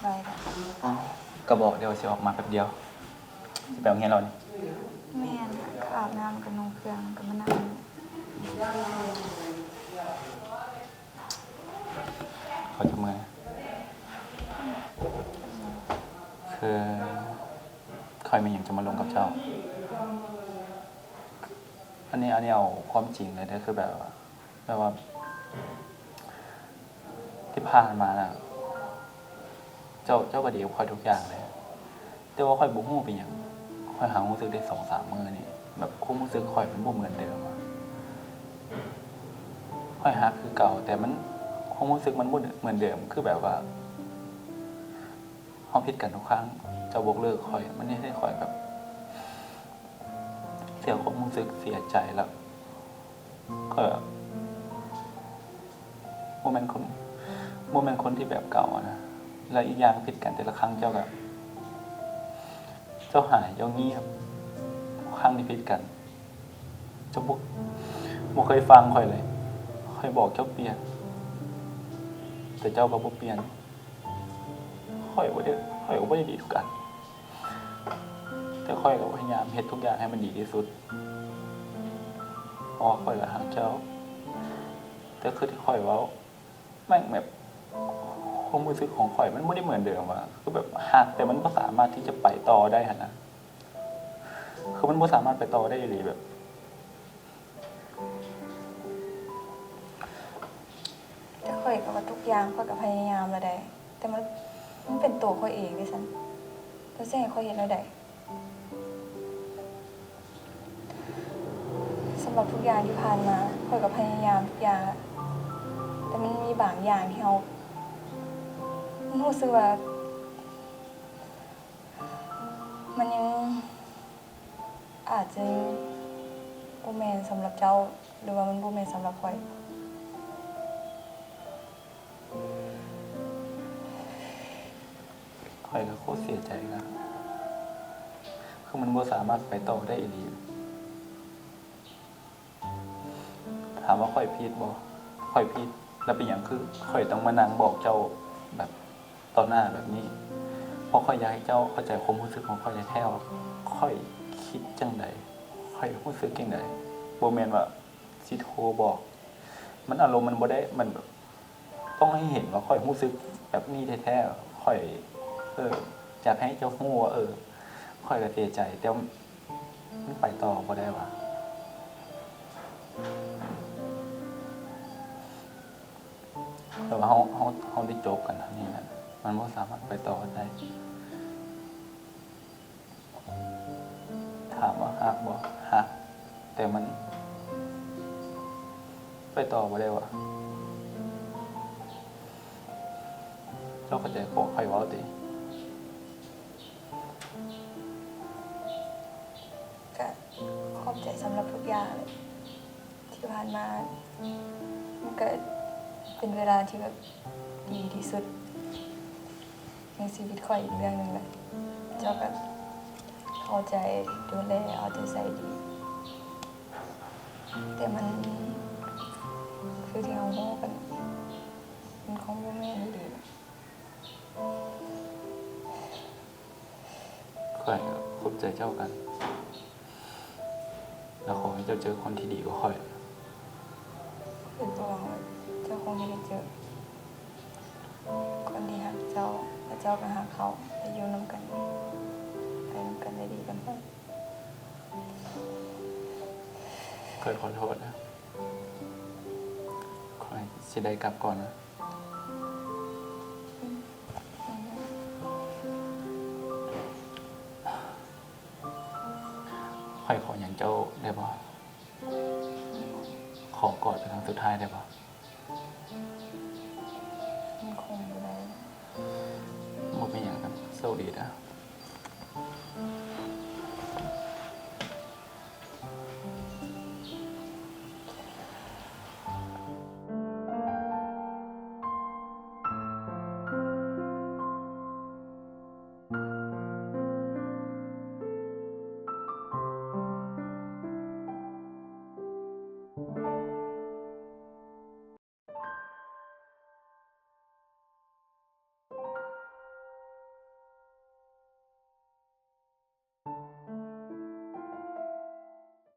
ไปแล้วอ๋อกระบอกเดียวสิออกมาแป๊บเดียวสิไปโรงเรียนเรานี่แม่นอาบน้ำกับนงเครื่องกับมะนาวขอจับมือนะคือคอยมีอย่างจะมาลงกับเจ้าอันนี้เอาความจริงเลยนะคือแบบว่าที่ผ่านมาน่ะเจ้าก็ดีกับคอยทุกอย่างเลยแต่ว่าคอยบุ้งหูเป็นอย่างคอยหาความรู้สึกได้2-3 มื้อนี่แบบความรู้สึกคอยเป็นบ่เหมือนเดิมอะคอยฮักคือเก่าแต่มันความรู้สึกมันบ่เหมือนเดิมคือแบบว่าเราผิดกันทุกครั้งเจ้าบอกเลิกคอยมันนี่ให้คอยแบบเสียความรู้สึกเสียใจแล้วก็โมเมนต์คนที่แบบเก่านะแล้วอีกอย่างผิดกันแต่ละครั้งเจ้าแบบเจ้าหายเจ้าเงียบครั้งที่ผิดกันเจ้าบ่เคยฟังคอยเลยคอยบอกเจ้าเปลี่ยนแต่เจ้าก็บ่เปลี่ยนคอยก็บ่ได้ดีทุกอันแต่คอยก็พยายามเฮ็ดทุกอย่างให้มันดีที่สุดเพราะคอยก็รักเจ้าแต่คือที่คอยเว้าแม่งแบบความรู้สึกของข่อยมันไม่ได้เหมือนเดิมอะคือแบบหักแต่มันไม่สามารถที่จะไปต่อได้ขนาดคือมันไม่สามารถไปต่อได้เลยแบบแต่ข่อยก็ว่าทุกอย่างข่อยก็พยายามแล้วได้แต่มันเป็นตัวข่อยเองดิฉันแต่สิให้ข่อยเฮ็ดแล้วได้สำหรับทุกอย่างที่ผ่านมาข่อยก็พยายามทุกอย่างแต่มันมีบางอย่างที่เรารู้สึกว่ามันยังอาจจะบ่แม่นสำหรับเจ้าหรือว่ามันบ่แม่นสำหรับข่อยข่อยก็โคตรเสียใจนะคือมันไม่สามารถไปต่อได้อีหลีถามว่าข่อยผิดบ่ข่อยผิดแล้วเป็นอย่างคือข่อยต้องมานั่งบอกเจ้าแบบต่อหน้าแบบนี้เพราะข่อยอยากให้เจ้าเข้าใจความรู้สึกของข่อยแท้ๆว่าข่อยคิดจังใดข่อยรู้สึกจังใดบ่แม่นว่าสิโทรบอกมันอารมณ์มันบ่ได้มันแบบต้องให้เห็นว่าข่อยรู้สึกแบบนี้แท้ๆข่อยอยากให้เจ้ารู้ว่าข่อยก็เสียใจแต่มันไปต่อบ่ได้ว่ะแต่ว่าเฮาได้จบกันเท่านี้นะมันบ่สามารถไปต่อได้ถามว่าฮักบ่ฮักแต่มันไปต่อบ่ได้ว่ะเจ้าเข้าใจของข่อยเว้าติก็ขอบใจสำหรับทุกอย่างเลยที่ผ่านมามันก็เป็นเวลาที่แบบดีที่สุดในชีวิตข่อยอีกเรื่องหนึ่งเลยเจ้าก็เข้าใจดูแลเอาใจใส่ดีแต่มันคือที่เราโง่กันมันคงไม่แม่นดี ข่อยก็ขอบใจเจ้ากันแล้วขอให้เจ้าเจอคนที่ดีกว่าข่อยคือตัวเราเจ้าคงไม่ได้เจอคนที่หักเจ้าและเจ้าก็หักเขาและอยู่นำกันไปนำกันได้ดีกันไป ข่อยขอโทษนะข่อยสิได้กลับก่อนนะข่อยขออย่างเจ้าได้บ่ขอกอดเป็นครั้งสุดท้ายได้บ่มันคงอยู่ได้บ่เป็นอย่างนั้นโชคดีนะ